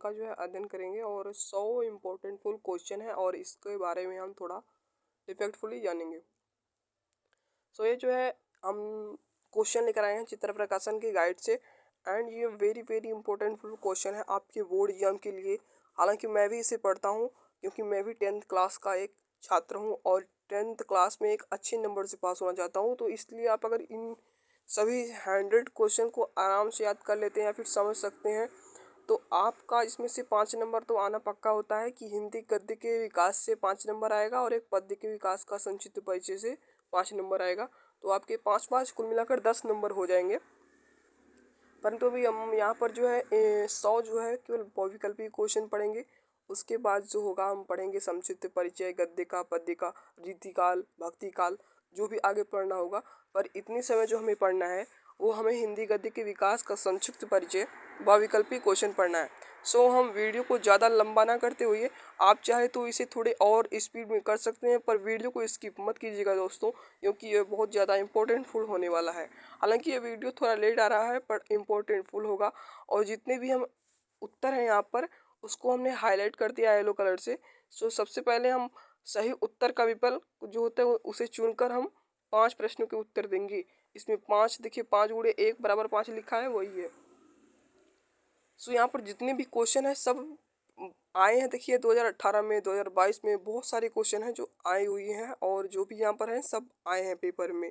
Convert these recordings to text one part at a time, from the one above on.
का जो है अध्ययन करेंगे और 100 इम्पोर्टेंट फुल क्वेश्चन है और इसके बारे में हम थोड़ा इफेक्टफुली जानेंगे। सो ये जो है हम क्वेश्चन लेकर आए हैं चित्र प्रकाशन के गाइड से एंड ये very very important full question है आपके बोर्ड एग्जाम के लिए। हालांकि मैं भी इसे पढ़ता हूँ क्योंकि मैं भी 10th क्लास का एक छात्र हूँ और 10th क्लास में एक अच्छे नंबर से पास होना चाहता हूँ। तो इसलिए आप अगर इन सभी 100 क्वेश्चन को आराम से याद कर लेते हैं या फिर समझ सकते हैं तो आपका इसमें से 5 नंबर तो आना पक्का होता है कि हिंदी गद्य के विकास से 5 नंबर आएगा और एक पद्य के विकास का संक्षिप्त परिचय से 5 नंबर आएगा। तो आपके 5 कुल मिलाकर 10 नंबर हो जाएंगे। परंतु अभी हम यहाँ पर जो है 100 जो है केवल बहुविकल्पी क्वेश्चन पढ़ेंगे। उसके बाद जो होगा हम पढ़ेंगे संक्षिप्त परिचय गद्य का, पद्य का, रीतिकाल, भक्तिकाल, जो भी आगे पढ़ना होगा। पर इतनी समय जो हमें पढ़ना है वो हमें हिंदी गद्य के विकास का संक्षिप्त परिचय बहुविकल्पी क्वेश्चन पढ़ना है। सो हम वीडियो को ज़्यादा लंबा ना करते हुए आप चाहे तो इसे थोड़े और स्पीड में कर सकते हैं, पर वीडियो को स्किप मत कीजिएगा दोस्तों, क्योंकि ये बहुत ज़्यादा इंपॉर्टेंट फुल होने वाला है। हालांकि ये वीडियो थोड़ा लेट आ रहा है पर इम्पोर्टेंट फुल होगा और जितने भी हम उत्तर हैं यहाँ पर उसको हमने हाईलाइट कर दिया येलो कलर से। सो सबसे पहले हम सही उत्तर का विकल्प जो होता है उसे चुनकर हम 5 प्रश्नों के उत्तर देंगे। इसमें 5 देखिए 5 गुणे 1 बराबर 5 लिखा है, वही है। सो यहाँ पर जितने भी क्वेश्चन है सब आए हैं। देखिए 2018 में, 2022 में बहुत सारे क्वेश्चन हैं जो आए हुए हैं और जो भी यहाँ पर हैं सब आए हैं पेपर में,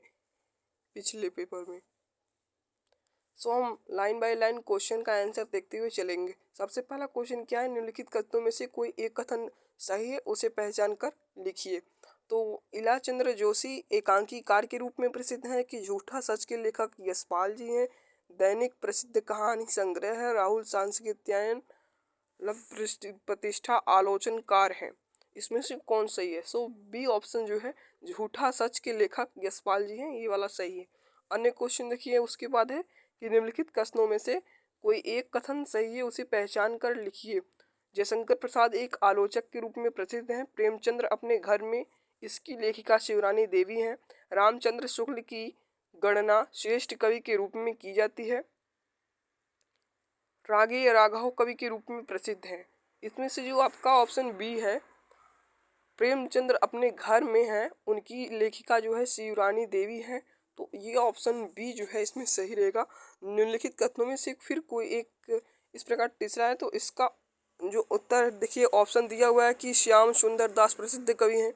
पिछले पेपर में। सो हम लाइन बाय लाइन क्वेश्चन का आंसर देखते हुए चलेंगे। सबसे पहला क्वेश्चन क्या है, निम्नलिखित कथनों में से कोई एक कथन सही है उसे पहचान कर लिखिए। तो इला चंद्र जोशी एकांकीकार के रूप में प्रसिद्ध हैं कि झूठा सच के लेखक यशपाल जी हैं। दैनिक प्रसिद्ध कहानी संग्रह है राहुल सांस्कृत्यायन प्रतिष्ठा आलोचनकार हैं। इसमें से कौन सही है? सो बी ऑप्शन जो है झूठा सच के लेखक यशपाल जी हैं, ये वाला सही है। अन्य क्वेश्चन देखिए उसके बाद है कि निम्नलिखित कथनों में से कोई एक कथन सही है उसे पहचान कर लिखिए। जयशंकर प्रसाद एक आलोचक के रूप में प्रसिद्ध हैं। प्रेमचंद्र अपने घर में इसकी लेखिका शिवरानी देवी हैं। रामचंद्र शुक्ल की गणना श्रेष्ठ कवि के रूप में की जाती है। रागीय राघव कवि के रूप में प्रसिद्ध हैं। इसमें से जो आपका ऑप्शन बी है प्रेमचंद्र अपने घर में हैं, उनकी लेखिका जो है शिवरानी देवी हैं, तो ये ऑप्शन बी जो है इसमें सही रहेगा। निम्नलिखित कथनों में से फिर कोई एक इस प्रकार तीसरा है, तो इसका जो उत्तर देखिए ऑप्शन दिया हुआ है कि श्याम सुंदर दास प्रसिद्ध कवि हैं।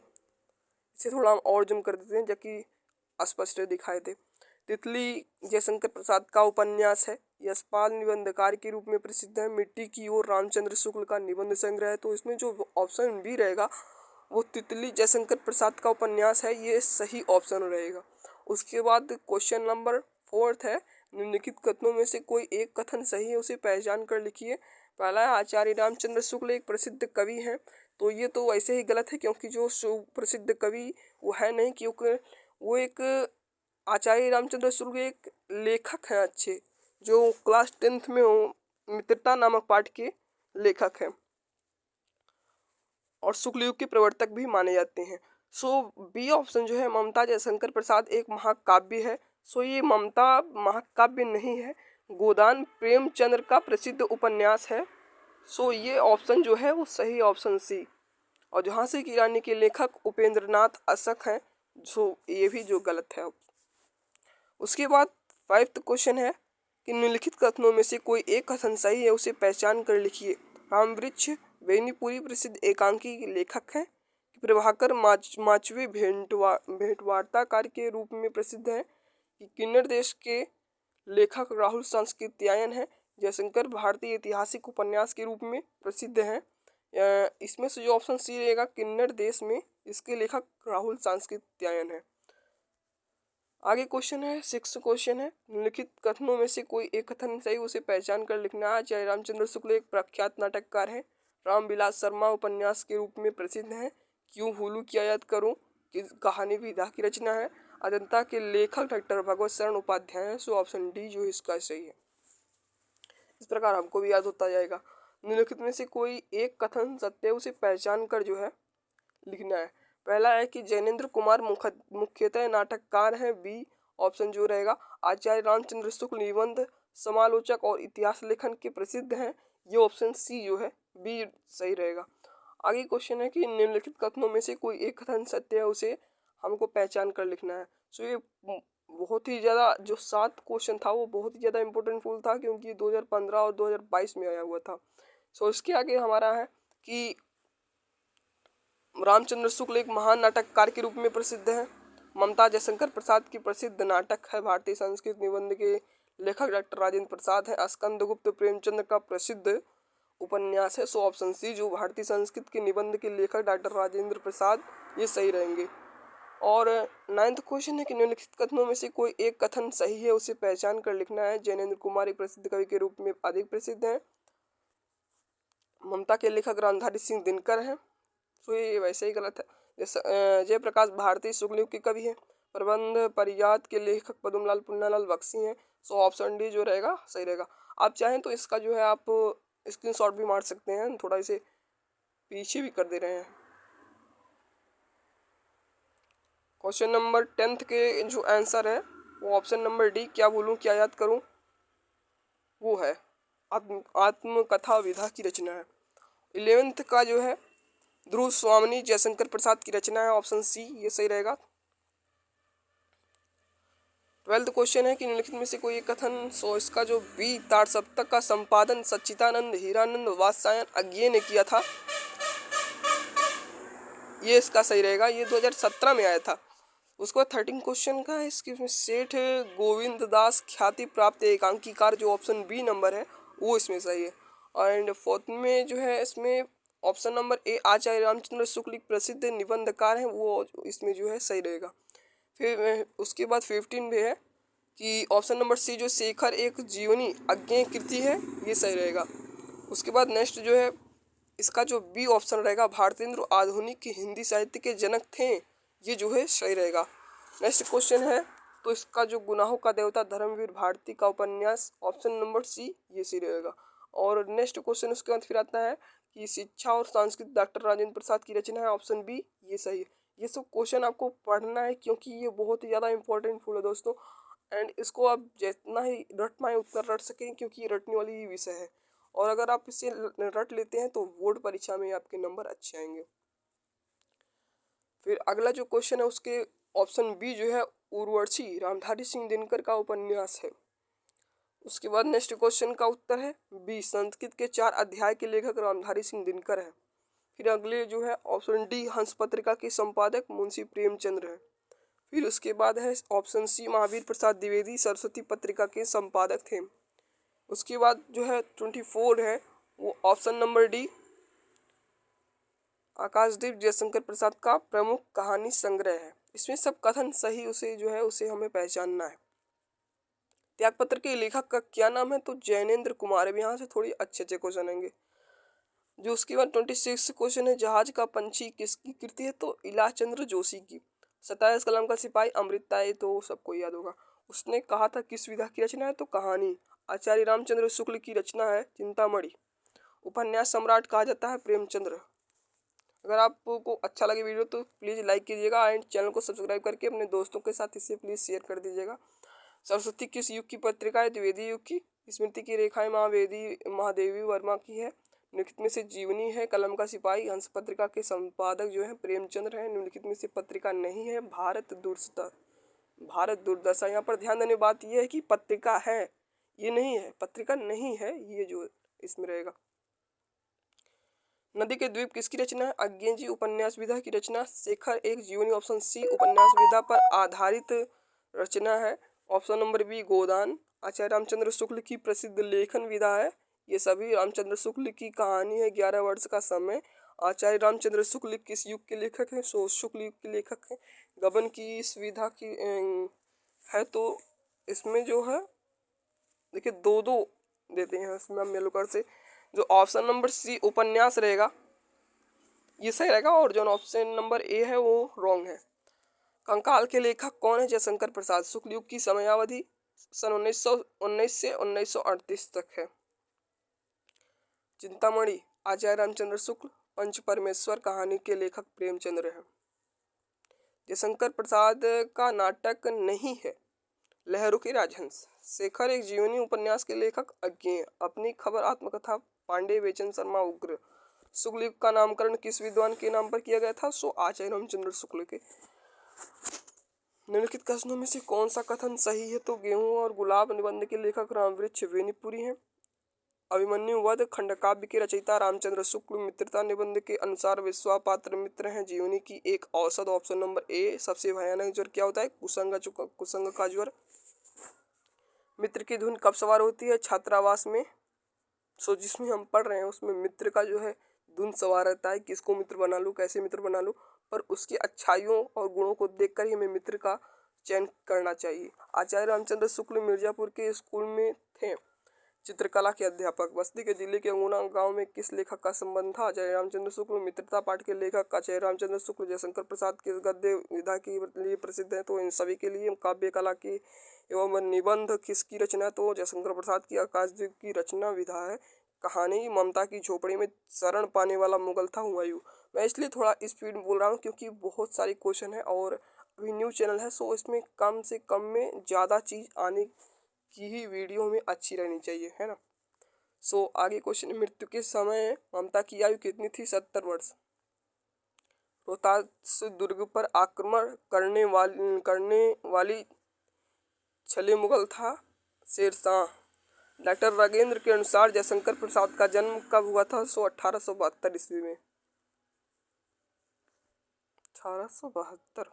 इसे थोड़ा हम और जूम कर देते हैं ताकि स्पष्ट दिखाई दे। तितली जयशंकर प्रसाद का उपन्यास है। यशपाल निबंधकार के रूप में प्रसिद्ध है। मिट्टी की ओर रामचंद्र शुक्ल का निबंध संग्रह है। तो इसमें जो ऑप्शन बी रहेगा वो तितली जयशंकर प्रसाद का उपन्यास है, ये सही ऑप्शन रहेगा। उसके बाद क्वेश्चन नंबर 4 है, निम्नलिखित कथनों में से कोई एक कथन सही है उसे पहचान कर लिखिए। पहला है आचार्य रामचंद्र शुक्ल एक प्रसिद्ध कवि हैं, तो ये तो वैसे ही गलत है क्योंकि जो सुप्रसिद्ध कवि वो है नहीं, क्योंकि वो एक आचार्य रामचंद्र शुक्ल एक लेखक हैं अच्छे, जो क्लास 10th में हो, मित्रता नामक पाठ के लेखक हैं और शुक्ल युग के प्रवर्तक भी माने जाते हैं। सो बी ऑप्शन जो है ममता जयशंकर प्रसाद एक महाकाव्य है। सो ये ममता महाकाव्य नहीं है, गोदान प्रेमचंद्र का प्रसिद्ध उपन्यास है। सो ये ऑप्शन जो है वो सही ऑप्शन सी। और जो झांसी की रानी के लेखक उपेंद्रनाथ अशक हैं, जो ये भी जो गलत है। उसके बाद 5th क्वेश्चन है कि निम्नलिखित कथनों में से कोई एक कथन सही है उसे पहचान कर लिखिए। रामवृक्ष बेनीपुरी प्रसिद्ध एकांकी लेखक हैं। प्रभाकर माचवे भेंटवार्ताकार के रूप में प्रसिद्ध हैं। कि किन्नर देश के लेखक राहुल सांस्कृत्यायन हैं। जयशंकर भारतीय ऐतिहासिक उपन्यास के रूप में प्रसिद्ध हैं। इसमें से जो ऑप्शन सी रहेगा किन्नर देश में, इसके लेखक राहुल सांस्कृत्यायन है। आगे क्वेश्चन है 6th क्वेश्चन है, निम्नलिखित कथनों में से कोई एक कथन सही उसे पहचान कर लिखना। आचार्य रामचंद्र शुक्ल एक प्रख्यात नाटककार हैं। रामविलास शर्मा उपन्यास के रूप में प्रसिद्ध हैं। क्यों हुलू की याद करूं कि कहानी विधा की रचना है। अजंता के लेखक डॉक्टर भगवत शरण उपाध्याय हैं। सो ऑप्शन डी जो इसका सही है। इस प्रकार हमको भी याद होता जाएगा। निम्नलिखित में से कोई एक कथन सत्य उसे पहचान कर जो है लिखना है। पहला है कि जैनेन्द्र कुमार मुख्यतः नाटककार हैं। बी ऑप्शन जो रहेगा आचार्य रामचंद्र शुक्ल निबंध समालोचक और इतिहास लेखन के प्रसिद्ध हैं। ये ऑप्शन सी जो है बी सही रहेगा। आगे क्वेश्चन है कि निम्नलिखित कथनों में से कोई एक कथन सत्य है, उसे हमको पहचान कर लिखना है। सो ये बहुत ही ज़्यादा जो 7 क्वेश्चन था वो बहुत ही ज़्यादा इंपॉर्टेंट फुल था, क्योंकि 2015 और 2022 में आया हुआ था। सो इसके आगे हमारा है कि रामचंद्र शुक्ल एक महान नाटककार के रूप में प्रसिद्ध है। ममता जयशंकर प्रसाद की प्रसिद्ध नाटक है भारतीय संस्कृत निबंध के लेखक डॉक्टर राजेंद्र प्रसाद है। स्कंदगुप्त प्रेमचंद का प्रसिद्ध उपन्यास है। सो ऑप्शन सी जो भारतीय संस्कृत के निबंध के लेखक डॉक्टर राजेंद्र प्रसाद, ये सही रहेंगे। और 9th क्वेश्चन है कि निम्नलिखित कथनों में से कोई एक कथन सही है, उसे पहचान कर लिखना है। जैनेन्द्र कुमार एक प्रसिद्ध कवि के रूप में अधिक प्रसिद्ध है। ममता के लेखक रामधारी सिंह दिनकर हैं। तो ये वैसे ही गलत है। जैसे जयप्रकाश भारती शुक्ल युग के कवि हैं। प्रबंध परिजात के लेखक पद्मलाल पुन्नालाल बख्शी हैं। सो ऑप्शन डी जो रहेगा सही रहेगा। आप चाहें तो इसका जो है आप स्क्रीनशॉट भी मार सकते हैं, थोड़ा इसे पीछे भी कर दे रहे हैं। क्वेश्चन नंबर 10th के जो आंसर है वो ऑप्शन नंबर डी, क्या बोलूं क्या याद करूं, वो है आत्मकथा विधा की रचना है। 11th का जो है ध्रुव स्वामिनी जयशंकर प्रसाद की रचना है। ऑप्शन सी ये सही रहेगा। 12th क्वेश्चन है कि निम्नलिखित में से कोई एक कथन, सो इसका जो बी ताड़ सप्तक का संपादन सच्चिदानंद हीरानंद वात्स्यायन अज्ञे ने किया था, ये इसका सही रहेगा। ये 2017 में आया था। उसके बाद 13 क्वेश्चन का है इसके सेठ गोविंद दास ख्याति प्राप्त एकांकीकार, जो ऑप्शन बी नंबर है वो इसमें सही है। एंड 4th में जो है इसमें ऑप्शन नंबर ए आचार्य रामचंद्र शुक्ल प्रसिद्ध निबंधकार हैं, वो इसमें जो है सही रहेगा। फिर उसके बाद 15 में है कि ऑप्शन नंबर सी जो शेखर एक जीवनी अज्ञेय कृति है, ये सही रहेगा। उसके बाद नेक्स्ट जो है इसका जो बी ऑप्शन रहेगा भारतेंद्र आधुनिक हिंदी साहित्य के जनक थे, ये जो है सही रहेगा। नेक्स्ट क्वेश्चन है तो इसका जो गुनाहों का देवता धर्मवीर भारती का उपन्यास, ऑप्शन नंबर सी ये सही रहेगा। और नेक्स्ट क्वेश्चन उसके बाद फिर आता है कि शिक्षा और संस्कृत डॉक्टर राजेंद्र प्रसाद की रचना है, ऑप्शन बी ये सही है। ये सब क्वेश्चन आपको पढ़ना है क्योंकि ये बहुत ही ज़्यादा इंपॉर्टेंट फुल है दोस्तों। एंड इसको आप जितना ही रट पाए उतना रट सकें, क्योंकि ये रटने वाली ही विषय है। और अगर आप इसे रट लेते हैं तो बोर्ड परीक्षा में आपके नंबर अच्छे आएंगे। फिर अगला जो क्वेश्चन है उसके ऑप्शन बी जो है उर्वशी रामधारी सिंह दिनकर का उपन्यास है। उसके बाद नेक्स्ट क्वेश्चन का उत्तर है बी संस्कृत के 4 अध्याय के लेखक रामधारी सिंह दिनकर है। फिर अगले जो है ऑप्शन डी हंस पत्रिका के संपादक मुंशी प्रेमचंद्र है। फिर उसके बाद है ऑप्शन सी महावीर प्रसाद द्विवेदी सरस्वती पत्रिका के संपादक थे। उसके बाद जो है 24 है वो ऑप्शन नंबर डी आकाशदीप जयशंकर प्रसाद का प्रमुख कहानी संग्रह है। इसमें सब कथन सही उसे जो है उसे हमें पहचानना है। त्यागपत्र के लेखक का क्या नाम है, तो जैनेन्द्र कुमार है। यहाँ से थोड़ी अच्छे क्वेश्चन आएंगे। जो उसके बाद 26 क्वेश्चन है जहाज का पंछी किसकी कृति है, तो इलाह चंद्र जोशी की। 27 कलम का सिपाही अमृता, ये तो सबको याद होगा। उसने कहा था किस विधा की रचना है, तो कहानी। आचार्य रामचंद्र शुक्ल की रचना है चिंतामणि। उपन्यास सम्राट कहा जाता है प्रेमचंद्र। अगर आपको अच्छा लगे वीडियो तो प्लीज़ लाइक कीजिएगा एंड चैनल को सब्सक्राइब करके अपने दोस्तों के साथ इसे प्लीज़ शेयर कर दीजिएगा। सरस्वती किस युग की पत्रिका है, द्विवेदी युग की। स्मृति की रेखाएं महादेवी वर्मा की है। निम्नलिखित में से जीवनी है कलम का सिपाही। हंस पत्रिका के संपादक जो है प्रेमचंद्र है। निम्नलिखित में से पत्रिका नहीं है भारत दुर्दशा। यहाँ पर ध्यान देने बात यह है कि पत्रिका है, ये नहीं है, पत्रिका नहीं है, ये जो इसमें रहेगा। नदी के द्वीप किसकी रचना है, अज्ञे जी। उपन्यास विधा की रचना शेखर एक जीवनी, ऑप्शन सी। उपन्यास विधा पर आधारित रचना है, ऑप्शन नंबर बी गोदान। आचार्य रामचंद्र शुक्ल की प्रसिद्ध लेखन विधा है। ये सभी रामचंद्र शुक्ल की कहानी है। 11 वर्ष का समय। आचार्य रामचंद्र शुक्ल किस युग के लेखक हैं, सो शुक्ल युग के लेखक हैं। गबन की इस विधा की है, तो इसमें जो है देखिए दो दो देते हैं इसमें हम येलो कलर से। जो ऑप्शन नंबर सी उपन्यास रहेगा ये सही रहेगा, और जो ऑप्शन नंबर ए है वो रॉन्ग है। कंकाल के लेखक कौन है, जयशंकर प्रसाद। शुक्ल युग की समयावधि सन 1919 से 1938 तक है। चिंतामणि आचार्य रामचंद्र शुक्ल। पंच परमेश्वर कहानी के लेखक प्रेमचंद्र है। जयशंकर प्रसाद का नाटक नहीं है लहरों के राजहंस। शेखर एक जीवनी उपन्यास के लेखक अज्ञेय। अपनी खबर आत्मकथा पांडे, बेचन शर्मा, उग्र। शुक्ल युग का नामकरण किस विद्वान के नाम पर किया गया था? सो आचार्य रामचंद्र शुक्ल के। निम्नलिखित कथनों में से कौन सा कथन सही है? तो गेहूं और गुलाब निबंध के लेखक रामवृक्ष वेणीपुरी हैं। अभिमन्यु वध खंडकाव्य के रचयिता रामचंद्र शुक्ल मित्रता निबंध के अनुसार विश्वापात्र मित्र हैं। जीवनी की एक औसत। Option number A. सबसे भयानक ज्वर क्या होता है? कुसंग का ज्वर। मित्र की धुन कब सवार होती है? छात्रावास में। सो जिसमें हम पढ़ रहे हैं उसमें मित्र का जो है धुन सवार रहता है। किसको मित्र बना लूं, कैसे मित्र बना लूं, पर उसकी अच्छाइयों और गुणों को देखकर ही हमें मित्र का चयन करना चाहिए। आचार्य रामचंद्र शुक्ल मिर्जापुर के स्कूल में थे। चित्रकला के अध्यापक। बस्ती के जिले के अंगुना गांव में किस लेखक का संबंध था? आचार्य रामचंद्र शुक्ल। मित्रता पाठ के लेखक आचार्य रामचंद्र शुक्ल जयशंकर प्रसाद के गद्य विधा के लिए प्रसिद्ध है, तो इन सभी के लिए काव्य कला की एवं निबंध किसकी रचना? तो जयशंकर प्रसाद की आकाशदीप की रचना विधा है। कहानी ममता की झोपड़ी में शरण पाने वाला मुगल था हुमायूं। मैं इसलिए थोड़ा स्पीड बोल रहा हूँ क्योंकि बहुत सारी क्वेश्चन है और अभी न्यू चैनल है, सो इसमें कम से कम में ज़्यादा चीज़ आने की ही वीडियो में अच्छी रहनी चाहिए, है ना। सो आगे क्वेश्चन। मृत्यु के समय ममता की आयु कितनी थी? 70 वर्ष। रोहतास दुर्ग पर आक्रमण करने वाली छले मुगल था शेरशाह। डॉक्टर राजेंद्र के अनुसार जयशंकर प्रसाद का जन्म कब हुआ था? सो 1872 ईस्वी में। 1872।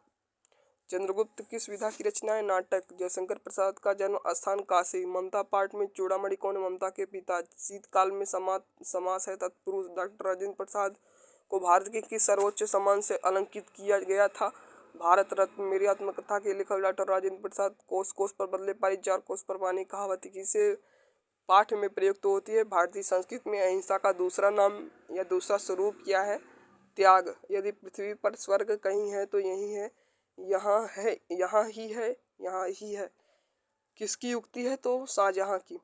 चंद्रगुप्त किस विधा की रचना है? नाटक। जयशंकर प्रसाद का जन्म स्थान काशी। ममता पाठ में चूड़ामणि कौन है? ममता के पिता। शीतकाल में समास है तत्पुरुष। डॉक्टर राजेंद्र प्रसाद को भारत के किस सर्वोच्च सम्मान से अलंकृत किया गया था? भारत रत्न। मेरी आत्मकथा के लेखक डॉक्टर राजेंद्र प्रसाद। कोस कोस पर बदले पारी, चार कोस पर पानी कहावत किसे पाठ में प्रयुक्त होती है? भारतीय संस्कृत में अहिंसा का दूसरा नाम या दूसरा स्वरूप क्या है? त्याग। यदि पृथ्वी पर स्वर्ग कहीं है तो यही है, यहाँ है, यहाँ ही है, यहाँ ही है। किसकी युक्ति है? तो शाहजहां की।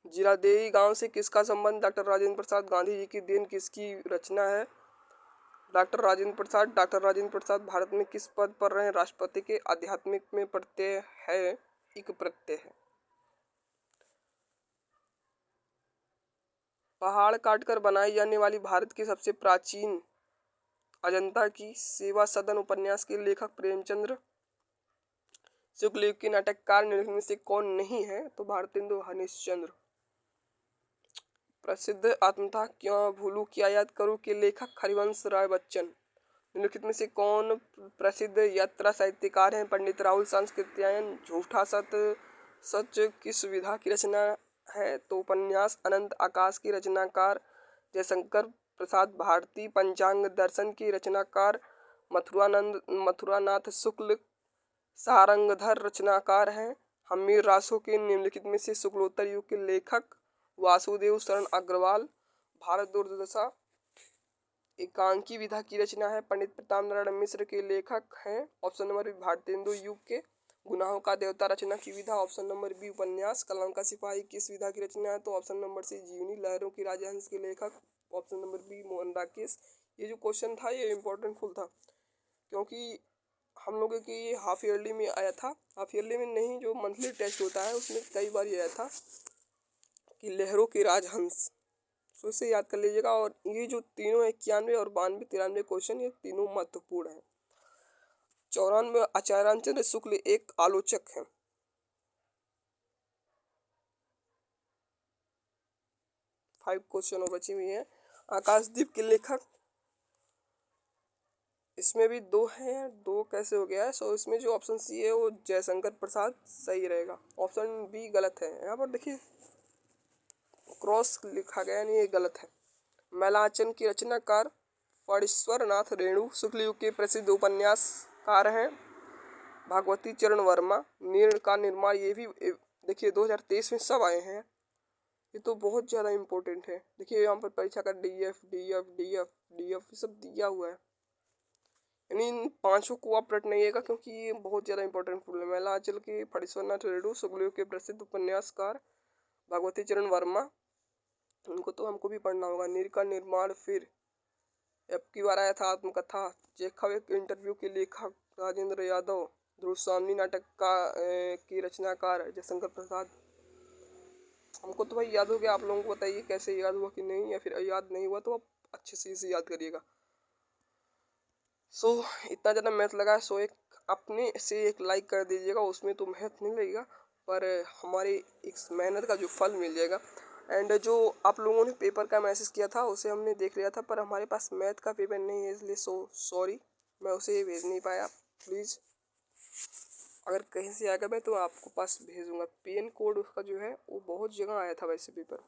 जीरादेई गांव से किसका संबंध? डॉक्टर राजेंद्र प्रसाद। गांधी जी की देन किसकी रचना है? डॉक्टर राजेंद्र प्रसाद। डॉक्टर राजेंद्र प्रसाद भारत में किस पद पर रहे? राष्ट्रपति के। आध्यात्मिक में प्रत्यय है, इक प्रत्यय है। पहाड़ काटकर बनाई जाने वाली भारत की सबसे प्राचीन अजंता की सेवा सदन उपन्यास के लेखक प्रेमचंद्र। शुक्ल युग के नाटककार निम्न में से कौन नहीं है? तो भारतेंदु हरिश्चंद्र। प्रसिद्ध आत्मकथा क्यों भूलूं क्या याद करूं के लेखक हरिवंश राय बच्चन। निम्नलिखित में से कौन प्रसिद्ध यात्रा साहित्यकार हैं? पंडित राहुल सांस्कृत्यायन। झूठा सच किस विधा की रचना है? तो उपन्यास। अनंत आकाश की रचनाकार जयशंकर प्रसाद। भारतीय पंचांग दर्शन की रचनाकार मथुरानाथ शुक्ल। सारंगधर रचनाकार हैं। हमीर रासो के निम्नलिखित में से शुक्लोत्तर युग के लेखक वासुदेव शरण अग्रवाल। भारत दुर्दशा एकांकी विधा की रचना है। पंडित प्रताप नारायण मिश्र के लेखक हैं। Option number B. भारतेंदु युग के गुनाहों का देवता रचना की विधा। Option number B. उपन्यास। कलम का सिपाही किस विधा की रचना है? तो ऑप्शन नंबर सी। जीवनी। लहरों की राजहंस के लेखक। Option number B. Mohan Rakesh. ये जो क्वेश्चन था ये इम्पोर्टेंट फुल था क्योंकि हम लोगों की ये हाफ ईयरली में आया था। हाफ ईयरली में नहीं, जो मंथली टेस्ट होता है उसमें कई बार ये आया था कि लहरों के राजहंस। तो इसे याद कर लीजिएगा। और ये जो तीनों 91 और 92 93 क्वेश्चन ये तीनों महत्वपूर्ण हैं। 94 आचार्य रामचंद्र शुक्ल एक आलोचक हैं। 5 क्वेश्चन और बची हुई हैं। आकाशदीप के लेखक, इसमें भी 2 हैं, 2 कैसे हो गया है? सो इसमें जो ऑप्शन सी है वो जयशंकर प्रसाद सही रहेगा। ऑप्शन बी गलत है। यहाँ पर देखिए क्रॉस लिखा गया नहीं, ये गलत है। मैलाचन की रचनाकार फणीश्वर नाथ रेणु। शुक्ल युग के प्रसिद्ध उपन्यासकार हैं भागवती चरण वर्मा। नीर्ण का निर्माण, ये भी देखिए 2023 में सब आए हैं। ये तो बहुत ज़्यादा इम्पोर्टेंट है। देखिए यहाँ पर परीक्षा का DF सब दिया हुआ है, यानी इन 5 को आप रट नहीं आएगा क्योंकि ये बहुत ज़्यादा इंपॉर्टेंट फूल है। मैलाचल के फणीश्वरनाथ रेणु। शुक्ल युग के प्रसिद्ध उपन्यासकार भागवती चरण वर्मा। उनको तो हमको भी पढ़ना होगा। नीर का निर्माण। फिर अब की बार आया था आत्मकथा। चेखव एक इंटरव्यू के लेखक राजेंद्र यादव। ध्रुवसानी नाटक का की रचनाकार जयशंकर प्रसाद। हमको तो भाई याद हो गया, आप लोगों को बताइए कैसे याद हुआ कि नहीं, या फिर याद नहीं हुआ तो आप अच्छे से इसे याद करिएगा। सो इतना ज़्यादा मेहनत लगा है, सो एक अपने से एक लाइक कर दीजिएगा, उसमें तो मेहनत नहीं लगेगा पर हमारी इस मेहनत का जो फल मिल जाएगा। एंड जो आप लोगों ने पेपर का मैसेज किया था उसे हमने देख लिया था, पर हमारे पास मैथ का पेपर नहीं है, इसलिए सॉरी मैं उसे भेज नहीं पाया। प्लीज़ अगर कहीं से आएगा मैं तो आपको पास भेजूंगा। PN कोड उसका जो है वो बहुत जगह आया था वैसे पेपर।